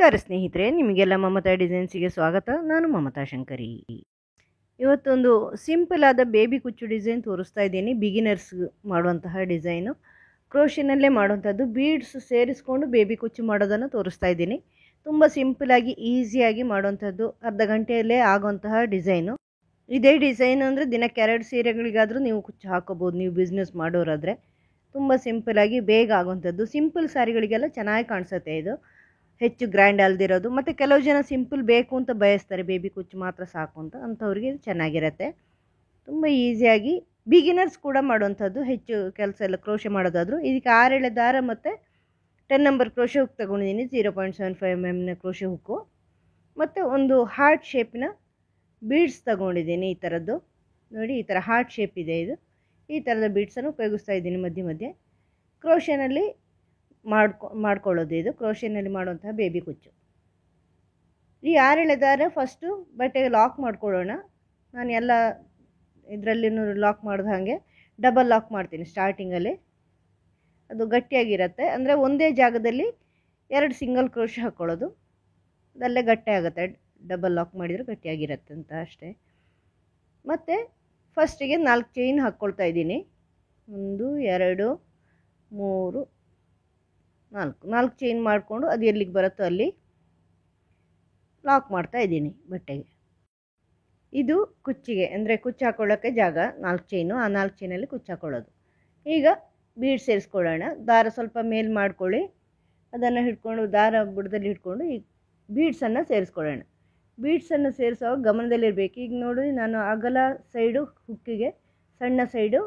ನಮಸ್ಕಾರ ಸ್ನೇಹಿತರೆ, ನಿಮಗೆಲ್ಲ ಮಮತಾ ಡಿಸೈನ್ಸಿಗೆ ಸ್ವಾಗತ. ನಾನು ಮಮತಾ ಶಂಕರಿ. ಇವತ್ತೊಂದು ಸಿಂಪಲ್ ಆದ ಬೇಬಿ ಕುಚ್ಚು ಡಿಸೈನ್ ತೋರಿಸ್ತಾ ಇದ್ದೀನಿ. ಬಿಗಿನರ್ಸ್ ಮಾಡುವಂತಹ ಡಿಸೈನು, ಕ್ರೋಶಿನಲ್ಲೇ ಮಾಡುವಂಥದ್ದು. ಬೀಡ್ಸ್ ಸೇರಿಸ್ಕೊಂಡು ಬೇಬಿ ಕುಚ್ಚು ಮಾಡೋದನ್ನು ತೋರಿಸ್ತಾ ಇದ್ದೀನಿ. ತುಂಬ ಸಿಂಪಲಾಗಿ ಈಸಿಯಾಗಿ ಮಾಡುವಂಥದ್ದು, ಅರ್ಧ ಗಂಟೆಯಲ್ಲೇ ಆಗುವಂತಹ ಡಿಸೈನು. ಇದೇ ಡಿಸೈನ್ ಅಂದರೆ ದಿನಕ್ಕೆ 2 ಸೀರೆಗಳಿಗಾದರೂ ನೀವು ಕುಚ್ಚು ಹಾಕೋಬೋದು. ನೀವು ಬಿಸ್ನೆಸ್ ಮಾಡೋರಾದರೆ ತುಂಬ ಸಿಂಪಲಾಗಿ ಬೇಗ ಆಗುವಂಥದ್ದು. ಸಿಂಪಲ್ ಸ್ಯಾರಿಗಳಿಗೆಲ್ಲ ಚೆನ್ನಾಗಿ ಕಾಣಿಸುತ್ತೆ ಇದು, ಹೆಚ್ಚು ಗ್ರ್ಯಾಂಡ್ ಅಲ್ದಿರೋದು. ಮತ್ತು ಕೆಲವು ಜನ ಸಿಂಪಲ್ ಬೇಕು ಅಂತ ಬಯಸ್ತಾರೆ, ಬೇಬಿ ಕುಚ್ಚು ಮಾತ್ರ ಸಾಕು ಅಂತ, ಅಂಥವ್ರಿಗೆ ಇದು ಚೆನ್ನಾಗಿರುತ್ತೆ. ತುಂಬ ಈಸಿಯಾಗಿ ಬಿಗಿನರ್ಸ್ ಕೂಡ ಮಾಡುವಂಥದ್ದು. ಹೆಚ್ಚು ಕೆಲಸ ಎಲ್ಲ ಕ್ರೋಶೆ ಮಾಡೋದಾದರೂ ಇದಕ್ಕೆ 6 ಎಳೆ ದಾರ ಮತ್ತು 10 ನಂಬರ್ ಕ್ರೋಶೆ ಹುಕ್ ತೊಗೊಂಡಿದ್ದೀನಿ. 0.75 mm ಕ್ರೋಶೆ ಹುಕ್ಕು ಮತ್ತು ಒಂದು ಹಾರ್ಟ್ ಶೇಪಿನ ಬೀಡ್ಸ್ ತಗೊಂಡಿದ್ದೀನಿ. ಈ ಥರದ್ದು ನೋಡಿ, ಈ ಥರ ಹಾರ್ಟ್ ಶೇಪ್ ಇದೆ ಇದು. ಈ ಥರದ ಬೀಡ್ಸನ್ನು ಉಪಯೋಗಿಸ್ತಾ ಇದ್ದೀನಿ ಮಧ್ಯೆ ಮಧ್ಯೆ. ಕ್ರೋಶೆನಲ್ಲಿ ಮಾಡ್ಕೊಳ್ಳೋದು ಇದು, ಕ್ರೋಶೆನಲ್ಲಿ ಮಾಡುವಂತಹ ಬೇಬಿ ಕುಚ್ಚು. ಈ 6 ಎಳೆ ದಾರ ಫಸ್ಟು ಬಟ್ಟೆಗೆ ಲಾಕ್ ಮಾಡ್ಕೊಳ್ಳೋಣ. ನಾನು ಎಲ್ಲ ಇದರಲ್ಲಿನೂ ಲಾಕ್ ಮಾಡಿದ ಹಾಗೆ ಡಬಲ್ ಲಾಕ್ ಮಾಡ್ತೀನಿ ಸ್ಟಾರ್ಟಿಂಗಲ್ಲಿ. ಅದು ಗಟ್ಟಿಯಾಗಿರುತ್ತೆ, ಅಂದರೆ ಒಂದೇ ಜಾಗದಲ್ಲಿ 2 ಸಿಂಗಲ್ ಕ್ರೋಶೆ ಹಾಕ್ಕೊಳ್ಳೋದು. ಅದಲ್ಲೇ ಗಟ್ಟಿ ಆಗುತ್ತೆ, ಡಬಲ್ ಲಾಕ್ ಮಾಡಿದರೆ ಗಟ್ಟಿಯಾಗಿರುತ್ತೆ ಅಂತ ಅಷ್ಟೇ. ಮತ್ತು ಫಸ್ಟಿಗೆ 4 ಚೈನ್ ಹಾಕ್ಕೊಳ್ತಾ ಇದ್ದೀನಿ. 1 2 3 4 ಚೈನ್ ಮಾಡಿಕೊಂಡು ಅದು ಎಲ್ಲಿಗೆ ಬರುತ್ತೋ ಅಲ್ಲಿ ಲಾಕ್ ಮಾಡ್ತಾ ಇದ್ದೀನಿ ಬಟ್ಟೆಗೆ. ಇದು ಕುಚ್ಚಿಗೆ, ಅಂದರೆ ಕುಚ್ಚು ಹಾಕೊಳ್ಳೋಕ್ಕೆ ಜಾಗ 4 ಚೈನು. ಆ 4 ಚೈನಲ್ಲಿ ಕುಚ್ಚು ಹಾಕೊಳ್ಳೋದು. ಈಗ ಬೀಡ್ ಸೇರಿಸ್ಕೊಳ್ಳೋಣ. ದಾರ ಸ್ವಲ್ಪ ಮೇಲ್ ಮಾಡ್ಕೊಳ್ಳಿ, ಅದನ್ನು ಹಿಡ್ಕೊಂಡು ದಾರ ಬುಡದಲ್ಲಿ ಹಿಡ್ಕೊಂಡು ಈ ಬೀಡ್ಸನ್ನು ಸೇರಿಸ್ಕೊಳ್ಳೋಣ. ಬೀಡ್ಸನ್ನು ಸೇರಿಸುವಾಗ ಗಮನದಲ್ಲಿರಬೇಕು. ಈಗ ನೋಡಿ, ನಾನು ಅಗಲ ಸೈಡು ಹುಕ್ಕಿಗೆ, ಸಣ್ಣ ಸೈಡು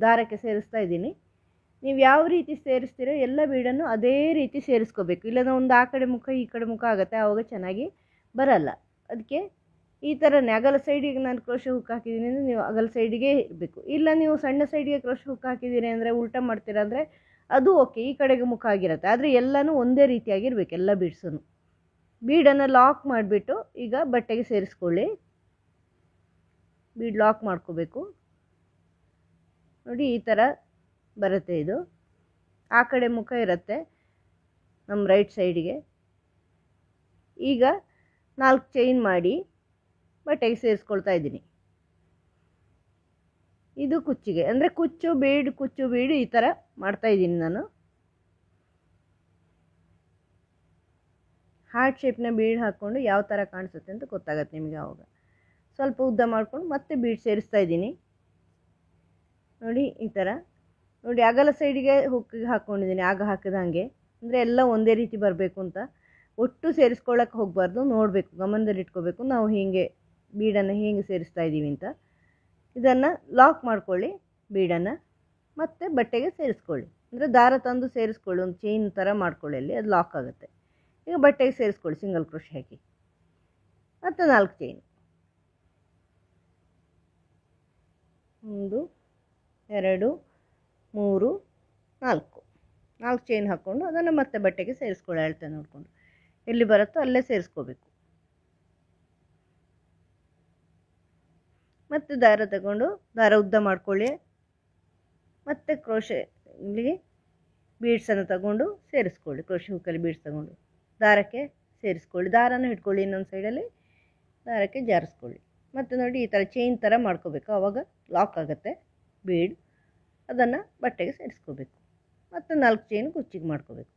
ದಾರಕ್ಕೆ ಸೇರಿಸ್ತಾ ಇದ್ದೀನಿ. ನೀವು ಯಾವ ರೀತಿ ಸೇರಿಸ್ತೀರೋ ಎಲ್ಲ ಬೀಡನ್ನು ಅದೇ ರೀತಿ ಸೇರಿಸ್ಕೋಬೇಕು. ಇಲ್ಲಾಂದ್ರೆ ಒಂದು ಆ ಕಡೆ ಮುಖ ಈ ಕಡೆ ಮುಖ ಆಗುತ್ತೆ, ಆವಾಗ ಚೆನ್ನಾಗಿ ಬರಲ್ಲ. ಅದಕ್ಕೆ ಈ ಥರನೇ ಅಗಲ ಸೈಡಿಗೆ ನಾನು ಕ್ರೋಶೆ ಹುಕ್ ಹಾಕಿದ್ದೀನಿ ಅಂದರೆ ನೀವು ಅಗಲ ಸೈಡಿಗೆ ಇರಬೇಕು. ಇಲ್ಲ ನೀವು ಸಣ್ಣ ಸೈಡಿಗೆ ಕ್ರೋಶೆ ಹುಕ್ ಹಾಕಿದ್ದೀರಿ ಅಂದರೆ ಉಲ್ಟಾ ಮಾಡ್ತೀರಾ ಅಂದರೆ ಅದು ಓಕೆ, ಈ ಕಡೆಗೆ ಮುಖ ಆಗಿರುತ್ತೆ. ಆದರೆ ಎಲ್ಲನೂ ಒಂದೇ ರೀತಿಯಾಗಿರ್ಬೇಕು, ಎಲ್ಲ ಬೀಡ್ಸೂ. ಬೀಡನ್ನು ಲಾಕ್ ಮಾಡಿಬಿಟ್ಟು ಈಗ ಬಟ್ಟೆಗೆ ಸೇರಿಸ್ಕೊಳ್ಳಿ. ಬೀಡ್ ಲಾಕ್ ಮಾಡ್ಕೋಬೇಕು. ನೋಡಿ, ಈ ಥರ ಬರುತ್ತೆ ಇದು. ಆ ಕಡೆ ಮುಖ ಇರುತ್ತೆ ನಮ್ಮ ರೈಟ್ ಸೈಡಿಗೆ. ಈಗ 4 ಚೈನ್ ಮಾಡಿ ಬಟ್ಟೆಗೆ ಸೇರಿಸ್ಕೊಳ್ತಾ ಇದ್ದೀನಿ. ಇದು ಕುಚ್ಚಿಗೆ, ಅಂದರೆ ಕುಚ್ಚು ಬೀಡು ಈ ಥರ ಮಾಡ್ತಾ ಇದ್ದೀನಿ ನಾನು. ಹಾರ್ಟ್ ಶೇಪ್ನ ಬೀಡ್ ಹಾಕ್ಕೊಂಡು ಯಾವ ಥರ ಕಾಣಿಸುತ್ತೆ ಅಂತ ಗೊತ್ತಾಗತ್ತೆ ನಿಮಗೆ. ಆವಾಗ ಸ್ವಲ್ಪ ಉದ್ದ ಮಾಡಿಕೊಂಡು ಮತ್ತೆ ಬೀಡ್ ಸೇರಿಸ್ತಾ ಇದ್ದೀನಿ. ನೋಡಿ, ಈ ಥರ ನೋಡಿ, ಅಗಲ ಸೈಡಿಗೆ ಹುಕ್ಕಿಗೆ ಹಾಕ್ಕೊಂಡಿದ್ದೀನಿ ಆಗ ಹಾಕಿದಂಗೆ, ಅಂದರೆ ಎಲ್ಲ ಒಂದೇ ರೀತಿ ಬರಬೇಕು ಅಂತ. ಒಟ್ಟು ಸೇರಿಸ್ಕೊಳ್ಳೋಕೆ ಹೋಗಬಾರ್ದು, ನೋಡಬೇಕು, ಗಮನದಲ್ಲಿ ಇಟ್ಕೋಬೇಕು ನಾವು ಹೀಗೆ ಬೀಡನ್ನು ಹೇಗೆ ಸೇರಿಸ್ತಾ ಇದ್ದೀವಿ ಅಂತ. ಇದನ್ನು ಲಾಕ್ ಮಾಡ್ಕೊಳ್ಳಿ ಬೀಡನ್ನು, ಮತ್ತು ಬಟ್ಟೆಗೆ ಸೇರಿಸ್ಕೊಳ್ಳಿ. ಅಂದರೆ ದಾರ ತಂದು ಸೇರಿಸ್ಕೊಳ್ಳಿ, ಒಂದು ಚೈನ್ ಥರ ಮಾಡ್ಕೊಳ್ಳಿ, ಅಲ್ಲಿ ಅದು ಲಾಕ್ ಆಗುತ್ತೆ. ಈಗ ಬಟ್ಟೆಗೆ ಸೇರಿಸ್ಕೊಳ್ಳಿ ಸಿಂಗಲ್ ಕ್ರೋಶೆ ಹಾಕಿ, ಮತ್ತು 4 ಚೈನ್. 1 2 3 4 ಚೈನ್ ಹಾಕ್ಕೊಂಡು ಅದನ್ನು ಮತ್ತೆ ಬಟ್ಟೆಗೆ ಸೇರಿಸ್ಕೊಳ್ಳಿ. ಅಳತೆ ನೋಡಿಕೊಂಡು ಎಲ್ಲಿ ಬರುತ್ತೋ ಅಲ್ಲೇ ಸೇರಿಸ್ಕೋಬೇಕು. ಮತ್ತು ದಾರ ತಗೊಂಡು ದಾರ ಉದ್ದ ಮಾಡ್ಕೊಳ್ಳಿ, ಮತ್ತು ಕ್ರೋಶೆ ಇಲ್ಲಿಗೆ ಬೀಡ್ಸನ್ನು ತಗೊಂಡು ಸೇರಿಸ್ಕೊಳ್ಳಿ. ಕ್ರೋಶೆ ಹುಕ್ಕಲ್ಲಿ ಬೀಡ್ಸ್ ತಗೊಂಡು ದಾರಕ್ಕೆ ಸೇರಿಸ್ಕೊಳ್ಳಿ. ದಾರನ ಹಿಡ್ಕೊಳ್ಳಿ, ಇನ್ನೊಂದು ಸೈಡಲ್ಲಿ ದಾರಕ್ಕೆ ಜಾರಿಸ್ಕೊಳ್ಳಿ. ಮತ್ತು ನೋಡಿ, ಈ ಥರ ಚೈನ್ ಥರ ಮಾಡ್ಕೋಬೇಕು, ಆವಾಗ ಲಾಕ್ ಆಗುತ್ತೆ ಬೀಡ್. ಅದನ್ನು ಬಟ್ಟೆಗೆ ಸೇರಿಸ್ಕೋಬೇಕು. ಮತ್ತು 4 ಚೈನ್ ಕುಚ್ಚಿಗೆ ಮಾಡ್ಕೋಬೇಕು.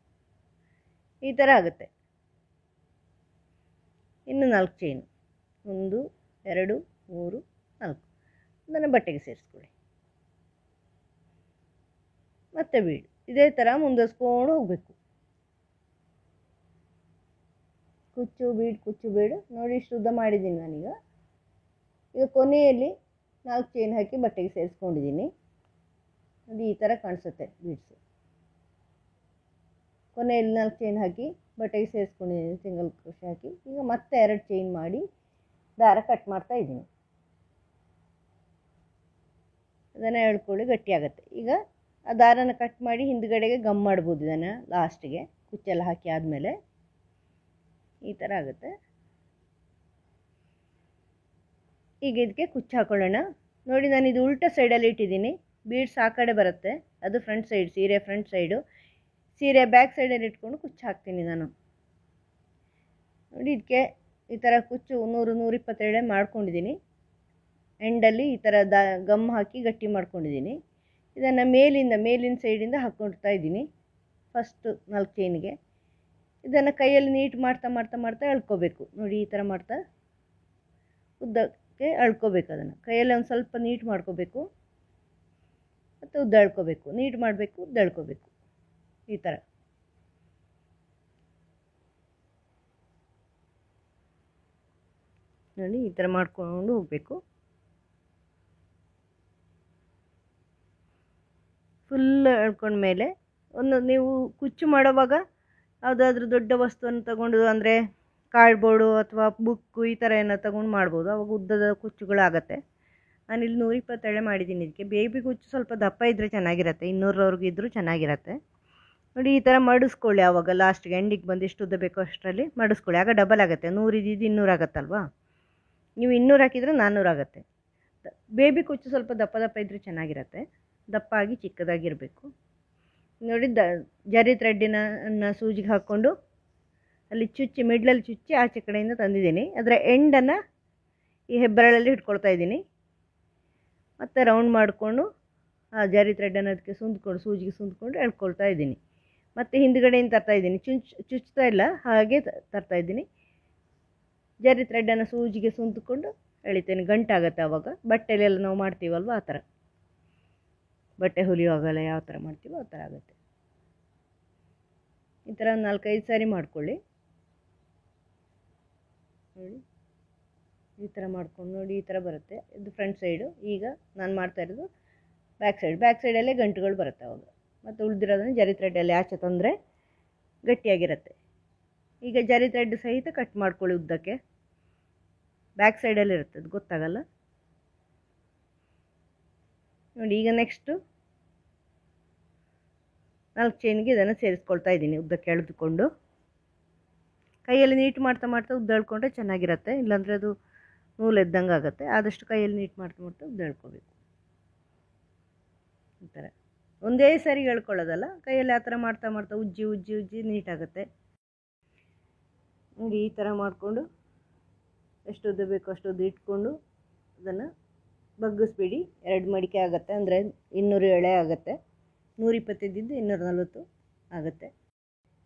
ಈ ಥರ ಆಗುತ್ತೆ. ಇನ್ನು 4 ಚೈನು, 1 2 3 4 ಅದನ್ನು ಬಟ್ಟೆಗೆ ಸೇರಿಸ್ಕೊಳ್ಳಿ. ಮತ್ತೆ ಬೀಡು ಇದೇ ಥರ ಮುಂದುವರಿಸ್ಕೊಂಡು ಹೋಗಬೇಕು. ಕುಚ್ಚು ಬೀಡು ನೋಡಿ, ಇಷ್ಟು ಉದ್ದ ಮಾಡಿದ್ದೀನಿ ನಾನೀಗ. ಈಗ ಕೊನೆಯಲ್ಲಿ 4 ಚೈನ್ ಹಾಕಿ ಬಟ್ಟೆಗೆ ಸೇರಿಸ್ಕೊಂಡಿದ್ದೀನಿ. ನೋಡಿ, ಈ ಥರ ಕಾಣಿಸುತ್ತೆ ಬೀಡ್ಸು. ಕೊನೆಯಲ್ಲಿ 4 ಚೈನ್ ಹಾಕಿ ಬಟ್ಟೆಗೆ ಸೇರಿಸ್ಕೊಂಡಿದ್ದೀನಿ ಸಿಂಗಲ್ ಕ್ರೋಶೆ ಹಾಕಿ. ಈಗ ಮತ್ತೆ 2 ಚೈನ್ ಮಾಡಿ ದಾರ ಕಟ್ ಮಾಡ್ತಾ ಇದ್ದೀನಿ. ಅದನ್ನು ಎಳ್ಕೊಳ್ಳಿ, ಗಟ್ಟಿಯಾಗತ್ತೆ. ಈಗ ಆ ದಾರನ ಕಟ್ ಮಾಡಿ ಹಿಂದ್ಗಡೆಗೆ ಗಮ್ ಮಾಡ್ಬೋದು ಇದನ್ನು ಲಾಸ್ಟಿಗೆ, ಕುಚ್ಚೆಲ್ಲ ಹಾಕಿ ಆದಮೇಲೆ. ಈ ಥರ ಆಗುತ್ತೆ. ಈಗ ಇದಕ್ಕೆ ಕುಚ್ಚು ಹಾಕೊಳ್ಳೋಣ. ನೋಡಿ, ನಾನು ಇದು ಉಲ್ಟಾ ಸೈಡಲ್ಲಿ ಇಟ್ಟಿದ್ದೀನಿ. ಬೀಡ್ಸ್ ಆ ಕಡೆ ಬರುತ್ತೆ, ಅದು ಫ್ರಂಟ್ ಸೈಡ್, ಸೀರೆ ಫ್ರಂಟ್ ಸೈಡು. ಸೀರೆ ಬ್ಯಾಕ್ ಸೈಡಲ್ಲಿ ಇಟ್ಕೊಂಡು ಕುಚ್ಚು ಹಾಕ್ತೀನಿ ನಾನು. ನೋಡಿ ಇದಕ್ಕೆ ಈ ಥರ ಕುಚ್ಚು 100-120 ಎಳೆ ಮಾಡ್ಕೊಂಡಿದ್ದೀನಿ. ಎಂಡಲ್ಲಿ ಈ ಥರ ಗಮ್ ಹಾಕಿ ಗಟ್ಟಿ ಮಾಡ್ಕೊಂಡಿದ್ದೀನಿ. ಇದನ್ನು ಮೇಲಿನ ಸೈಡಿಂದ ಹಾಕ್ಕೊಳ್ತಾ ಇದ್ದೀನಿ ಫಸ್ಟ್ 4 ಚೈನಿಗೆ. ಇದನ್ನು ಕೈಯಲ್ಲಿ ನೀಟ್ ಮಾಡ್ತಾ ಎಳ್ಕೋಬೇಕು. ನೋಡಿ ಈ ಥರ ಮಾಡ್ತಾ ಉದ್ದಕ್ಕೆ ಎಳ್ಕೋಬೇಕು. ಅದನ್ನು ಕೈಯಲ್ಲಿ ಒಂದು ಸ್ವಲ್ಪ ನೀಟ್ ಮಾಡ್ಕೋಬೇಕು ಮತ್ತು ಉದ್ದ ಎಳ್ಕೋಬೇಕು. ನೀಟ್ ಮಾಡಬೇಕು, ಉದ್ದ ಎಳ್ಕೋಬೇಕು. ಈ ಥರ ನೋಡಿ ಈ ಥರ ಮಾಡ್ಕೊಂಡು ಹೋಗಬೇಕು. ಫುಲ್ ಎಳ್ಕೊಂಡ್ಮೇಲೆ ನೀವು ಕುಚ್ಚು ಮಾಡೋವಾಗ ಯಾವುದಾದ್ರೂ ದೊಡ್ಡ ವಸ್ತುವನ್ನು ತಗೊಂಡು, ಅಂದರೆ ಕಾರ್ಡ್ಬೋರ್ಡು ಅಥವಾ ಬುಕ್ಕು ಈ ಥರ ಏನೋ ತಗೊಂಡು ಮಾಡ್ಬೋದು. ಅವಾಗ ಉದ್ದದ ಕುಚ್ಚುಗಳಾಗತ್ತೆ. ನಾನಿಲ್ಲಿ 120 ಎಳೆ ಮಾಡಿದ್ದೀನಿ. ಇದಕ್ಕೆ ಬೇಬಿ ಕುಚ್ಚು ಸ್ವಲ್ಪ ದಪ್ಪ ಇದ್ದರೆ ಚೆನ್ನಾಗಿರುತ್ತೆ, 200ವರೆಗೂ ಇದ್ದರೂ ಚೆನ್ನಾಗಿರುತ್ತೆ. ನೋಡಿ ಈ ಥರ ಮಡಿಸ್ಕೊಳ್ಳಿ. ಆವಾಗ ಲಾಸ್ಟ್ಗೆ ಎಂಡಿಗೆ ಬಂದು ಎಷ್ಟು ಉದ್ದ ಬೇಕೋ ಅಷ್ಟರಲ್ಲಿ ಮಡಿಸ್ಕೊಳ್ಳಿ. ಆಗ ಡಬಲ್ ಆಗುತ್ತೆ. 100 ಇದ್ದಿದ್ದು 200 ಆಗುತ್ತಲ್ವಾ. ನೀವು 200 ಹಾಕಿದರೆ 400 ಆಗುತ್ತೆ. ಬೇಬಿ ಕುಚ್ಚು ಸ್ವಲ್ಪ ದಪ್ಪ ಇದ್ದರೆ ಚೆನ್ನಾಗಿರುತ್ತೆ. ದಪ್ಪ ಆಗಿ ಚಿಕ್ಕದಾಗಿರಬೇಕು. ನೋಡಿ ಜರಿ ಥ್ರೆಡ್ಡಿನ ಸೂಜಿಗೆ ಹಾಕ್ಕೊಂಡು ಅಲ್ಲಿ ಚುಚ್ಚಿ ಮಿಡ್ಲಲ್ಲಿ ಚುಚ್ಚಿ ಆಚೆ ಕಡೆಯಿಂದ ತಂದಿದ್ದೀನಿ. ಅದರ ಎಂಡನ್ನು ಈ ಹೆಬ್ಬೆರಳಲ್ಲಿ ಇಟ್ಕೊಳ್ತಾ ಇದ್ದೀನಿ. ಮತ್ತು ರೌಂಡ್ ಮಾಡಿಕೊಂಡು ಆ ಜರಿ ಥ್ರೆಡ್ಡನ್ನು ಅದಕ್ಕೆ ಸೂಜಿಗೆ ಸುಂದ್ಕೊಂಡು ಎಳ್ಕೊಳ್ತಾ ಇದ್ದೀನಿ. ಮತ್ತು ಹಿಂದ್ಗಡೆಯಿಂದ ತರ್ತಾಯಿದ್ದೀನಿ. ಚುಚ್ತಾ ಇಲ್ಲ, ಹಾಗೆ ತರ್ತಾಯಿದ್ದೀನಿ. ಜರಿ ಥ್ರೆಡ್ಡನ್ನು ಸೂಜಿಗೆ ಸುಂದ್ಕೊಂಡು ಎಳಿತೇನೆ. ಗಂಟಾಗುತ್ತೆ ಆವಾಗ. ಬಟ್ಟೆಲೆಲ್ಲ ನಾವು ಮಾಡ್ತೀವಲ್ವ ಆ ಥರ. ಬಟ್ಟೆ ಹೊಲಿಯುವಾಗಲ್ಲ ಯಾವ ಥರ ಮಾಡ್ತೀವೋ ಆ ಥರ ಆಗುತ್ತೆ. ಈ ಥರ 4-5 ಸಾರಿ ಮಾಡ್ಕೊಳ್ಳಿ. ನೋಡಿ ಈ ಥರ ಮಾಡ್ಕೊಂಡು ನೋಡಿ ಈ ಥರ ಬರುತ್ತೆ. ಇದು ಫ್ರಂಟ್ ಸೈಡು. ಈಗ ನಾನು ಮಾಡ್ತಾ ಇರೋದು ಬ್ಯಾಕ್ ಸೈಡಲ್ಲೇ ಗಂಟುಗಳು ಬರುತ್ತೆ ಅವಾಗ. ಮತ್ತು ಉಳಿದಿರೋದನ್ನು ಜರಿ ಥ್ರೆಡ್ಡಲ್ಲಿ ಆಚೆ ತಂದರೆ ಗಟ್ಟಿಯಾಗಿರುತ್ತೆ. ಈಗ ಜರಿ ಥ್ರೆಡ್ ಸಹಿತ ಕಟ್ ಮಾಡ್ಕೊಳ್ಳಿ ಉದ್ದಕ್ಕೆ. ಬ್ಯಾಕ್ ಸೈಡಲ್ಲಿ ಇರುತ್ತೆ, ಅದು ಗೊತ್ತಾಗಲ್ಲ. ನೋಡಿ ಈಗ ನೆಕ್ಸ್ಟು 4 ಚೈನ್ಗೆ ಇದನ್ನು ಸೇರಿಸ್ಕೊಳ್ತಾ ಇದ್ದೀನಿ. ಉದ್ದಕ್ಕೆ ಎಳೆದುಕೊಂಡು ಕೈಯಲ್ಲಿ ನೀಟ್ ಮಾಡ್ತಾ ಉದ್ದ ಎಳ್ಕೊಂಡ್ರೆ ಚೆನ್ನಾಗಿರುತ್ತೆ. ಇಲ್ಲಾಂದರೆ ಅದು ನೂಲು ಎದ್ದಂಗೆ ಆಗುತ್ತೆ. ಆದಷ್ಟು ಕೈಯಲ್ಲಿ ನೀಟ್ ಮಾಡ್ತಾ ಉದ್ದ ಎಳ್ಕೋಬೇಕು. ಈ ಥರ ಒಂದೇ ಸಾರಿ ಎಳ್ಕೊಳ್ಳೋದಲ್ಲ, ಕೈಯಲ್ಲಿ ಆ ಥರ ಮಾಡ್ತಾ ಉಜ್ಜಿ ನೀಟಾಗುತ್ತೆ. ನೋಡಿ ಈ ಥರ ಮಾಡಿಕೊಂಡು ಎಷ್ಟು ಉದ್ದ ಬೇಕೋ ಅಷ್ಟು ಉದ್ದ ಇಟ್ಕೊಂಡು ಅದನ್ನು ಬಗ್ಗಿಸ್ಬಿಡಿ. 2 ಮಡಿಕೆ ಆಗುತ್ತೆ, ಅಂದರೆ 200 ಎಳೆ ಆಗುತ್ತೆ. 120 ಇದ್ದಿದ್ದು 240 ಆಗುತ್ತೆ.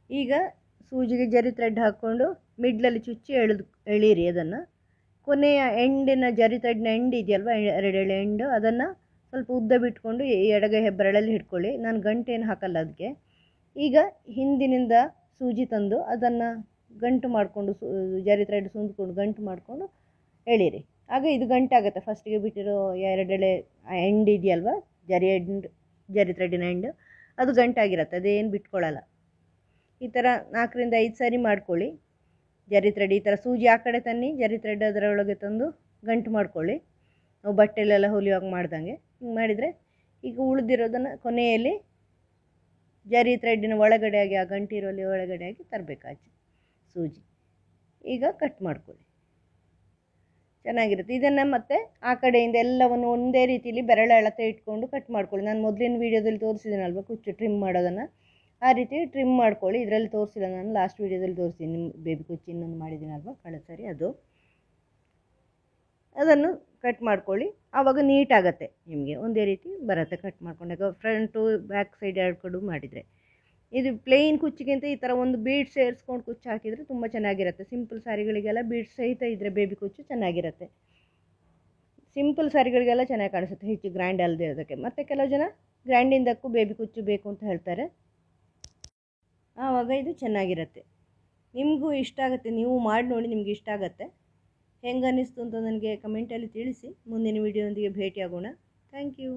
ಈಗ ಸೂಜಿಗೆ ಜರಿ ಥ್ರೆಡ್ ಹಾಕ್ಕೊಂಡು ಮಿಡ್ಲಲ್ಲಿ ಚುಚ್ಚಿ ಎಳೀರಿ. ಅದನ್ನು ಕೊನೆಯ ಎಂಡಿನ ಜರಿ ಥ್ರೆಡ್ನ ಎಂಡ್ ಇದೆಯಲ್ವ, 2 ಎಳೆ ಎಂಡು, ಅದನ್ನು ಸ್ವಲ್ಪ ಉದ್ದ ಬಿಟ್ಕೊಂಡು ಎಡಗೈ ಹೆಬ್ಬೆರಳಲ್ಲಿ ಹಿಡ್ಕೊಳ್ಳಿ. ನಾನು ಗಂಟೇನು ಹಾಕಲ್ಲ ಅದಕ್ಕೆ. ಈಗ ಹಿಂದಿನಿಂದ ಸೂಜಿ ತಂದು ಅದನ್ನು ಗಂಟು ಮಾಡಿಕೊಂಡು ಜರಿ ಥ್ರೆಡ್ ಸುಂದ್ಕೊಂಡು ಗಂಟು ಮಾಡಿಕೊಂಡು ಎಳೀರಿ. ಆಗ ಇದು ಗಂಟಾಗುತ್ತೆ. ಫಸ್ಟಿಗೆ ಬಿಟ್ಟಿರೋ 2 ಎಳೆ ಎಂಡ್ ಇದೆಯಲ್ವ, ಜರಿ ಥ್ರೆಡ್ಡಿನ ಎಂಡ್, ಅದು ಗಂಟಾಗಿರುತ್ತೆ. ಅದೇನು ಬಿಟ್ಕೊಳ್ಳಲ್ಲ. ಈ ಥರ 4-5 ಸಾರಿ ಮಾಡ್ಕೊಳ್ಳಿ. ಜರಿ ಥ್ರೆಡ್ ಈ ಥರ ಸೂಜಿ ಆ ಕಡೆ ತನ್ನಿ, ಜರಿ ಥ್ರೆಡ್ ಅದರೊಳಗೆ ತಂದು ಗಂಟು ಮಾಡ್ಕೊಳ್ಳಿ. ನಾವು ಬಟ್ಟೆಲೆಲ್ಲ ಹೊಲಿಯುವಾಗ ಮಾಡ್ದಂಗೆ ಹಿಂಗೆ ಮಾಡಿದರೆ ಈಗ ಉಳಿದಿರೋದನ್ನು ಕೊನೆಯಲ್ಲಿ ಜರಿ ಥ್ರೆಡ್ಡಿನ ಒಳಗಡೆಯಾಗಿ ಆ ಗಂಟಿರೋಲ್ಲಿ ಒಳಗಡೆಯಾಗಿ ತರಬೇಕಾಚೆ ಸೂಜಿ. ಈಗ ಕಟ್ ಮಾಡ್ಕೊಳ್ಳಿ, ಚೆನ್ನಾಗಿರುತ್ತೆ. ಇದನ್ನು ಮತ್ತೆ ಆ ಕಡೆಯಿಂದ ಎಲ್ಲವನ್ನು ಒಂದೇ ರೀತಿಯಲ್ಲಿ ಬೆರಳ ಅಳತೆ ಇಟ್ಕೊಂಡು ಕಟ್ ಮಾಡ್ಕೊಳ್ಳಿ. ನಾನು ಮೊದಲಿನ ವೀಡಿಯೋದಲ್ಲಿ ತೋರಿಸಿದ್ದೀನಲ್ವ ಕುಚ್ಚು ಟ್ರಿಮ್ ಮಾಡೋದನ್ನು, ಆ ರೀತಿ ಟ್ರಿಮ್ ಮಾಡ್ಕೊಳ್ಳಿ. ಇದರಲ್ಲಿ ತೋರಿಸಿಲ್ಲ, ನಾನು ಲಾಸ್ಟ್ ವೀಡಿಯೋದಲ್ಲಿ ತೋರಿಸ್ತೀನಿ. ನಿಮ್ಮ ಬೇಬಿ ಕುಚ್ಚು ಇನ್ನೊಂದು ಮಾಡಿದ್ದೀನಲ್ವ ಕಳೆದ ಸರಿ, ಅದನ್ನು ಕಟ್ ಮಾಡ್ಕೊಳ್ಳಿ. ಆವಾಗ ನೀಟಾಗತ್ತೆ, ನಿಮಗೆ ಒಂದೇ ರೀತಿ ಬರುತ್ತೆ ಕಟ್ ಮಾಡ್ಕೊಂಡಾಗ. ಫ್ರಂಟು ಬ್ಯಾಕ್ ಸೈಡ್ ಎರಡು ಮಾಡಿದರೆ. ಇದು ಪ್ಲೇನ್ ಕುಚ್ಚಿಗಿಂತ ಈ ಥರ ಒಂದು ಬೀಡ್ ಸೇರಿಸ್ಕೊಂಡು ಕುಚ್ಚು ಹಾಕಿದರೆ ತುಂಬ ಚೆನ್ನಾಗಿರುತ್ತೆ. ಸಿಂಪಲ್ ಸ್ಯಾರಿಗಳಿಗೆಲ್ಲ ಬೀಡ್ ಸಹಿತ ಇದ್ದರೆ ಬೇಬಿ ಕುಚ್ಚು ಚೆನ್ನಾಗಿರುತ್ತೆ. ಸಿಂಪಲ್ ಸ್ಯಾರಿಗಳಿಗೆಲ್ಲ ಚೆನ್ನಾಗಿ ಕಾಣಿಸುತ್ತೆ, ಹೆಚ್ಚು ಗ್ರ್ಯಾಂಡ್ ಅಲ್ಲದೆ ಇರೋದಕ್ಕೆ. ಮತ್ತು ಕೆಲವು ಜನ ಗ್ರ್ಯಾಂಡಿಂದಕ್ಕೂ ಬೇಬಿ ಕುಚ್ಚು ಬೇಕು ಅಂತ ಹೇಳ್ತಾರೆ, ಆವಾಗ ಇದು ಚೆನ್ನಾಗಿರುತ್ತೆ. ನಿಮಗೂ ಇಷ್ಟ ಆಗುತ್ತೆ, ನೀವು ಮಾಡಿ ನೋಡಿ, ನಿಮ್ಗೆ ಇಷ್ಟ ಆಗುತ್ತೆ. ಹೆಂಗೆ ಅನ್ನಿಸ್ತು ಅಂತ ನನಗೆ ಕಮೆಂಟಲ್ಲಿ ತಿಳಿಸಿ. ಮುಂದಿನ ವೀಡಿಯೋದೊಂದಿಗೆ ಭೇಟಿಯಾಗೋಣ. Thank you.